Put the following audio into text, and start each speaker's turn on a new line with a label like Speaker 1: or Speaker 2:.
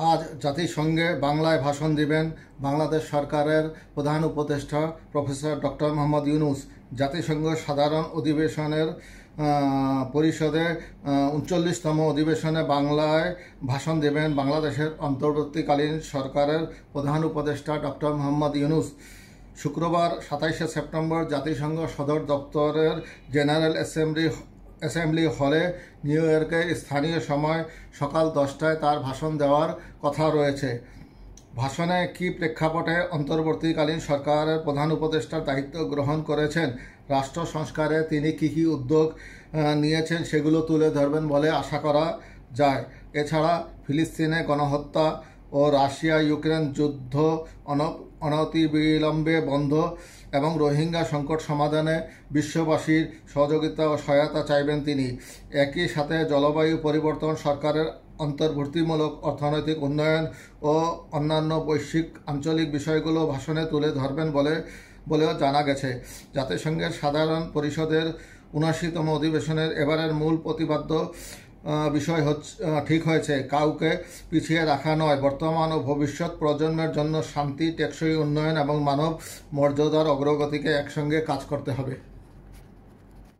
Speaker 1: আজ জাতিসংঘে বাংলায় ভাষণ দিবেন বাংলাদেশ সরকারের প্রধান উপদেষ্টা প্রফেসর ডক্টর মোহাম্মদ ইউনূস। জাতিসংঘ সাধারণ অধিবেশনের পরিষদে ৩৯তম অধিবেশনে বাংলায় ভাষণ দেবেন বাংলাদেশের অন্তর্বর্তীকালীন সরকারের প্রধান উপদেষ্টা ডক্টর মোহাম্মদ ইউনূস। শুক্রবার ২৭শে সেপ্টেম্বর জাতিসংঘ সদর দপ্তরের জেনারেল অ্যাসেম্বলি হলে নিউ ইয়র্কে স্থানীয় সময় সকাল ১০টায় তার ভাষণ দেওয়ার কথা রয়েছে। ভাষণে কী প্রেক্ষাপটে অন্তর্বর্তীকালীন সরকারের প্রধান উপদেষ্টার দায়িত্ব গ্রহণ করেছেন, রাষ্ট্র সংস্কারে তিনি কী উদ্যোগ নিয়েছেন সেগুলো তুলে ধরবেন বলে আশা করা যায়। এছাড়া ফিলিস্তিনে গণহত্যা ও রাশিয়া ইউক্রেন যুদ্ধ অনতিবিলম্বে বন্ধ এবং রোহিঙ্গা সংকট সমাধানে বিশ্ববাসীর সহযোগিতা ও সহায়তা চাইবেন তিনি। একই সাথে জলবায়ু পরিবর্তন, সরকারের অন্তর্ভুক্তিমূলক অর্থনৈতিক উন্নয়ন ও অন্যান্য বৈশ্বিক আঞ্চলিক বিষয়গুলো ভাষণে তুলে ধরবেন বলেও জানা গেছে। জাতিসংঘের সাধারণ পরিষদের ৭৯তম অধিবেশনের এবারের মূল প্রতিপাদ্য বিষয় ঠিক হয়েছে, কাউকে পিছিয়ে রাখা নয়, বর্তমান ও ভবিষ্যৎ প্রজন্মের জন্য শান্তি, টেকসই উন্নয়ন এবং মানব মর্যাদার অগ্রগতিকে একসঙ্গে কাজ করতে হবে।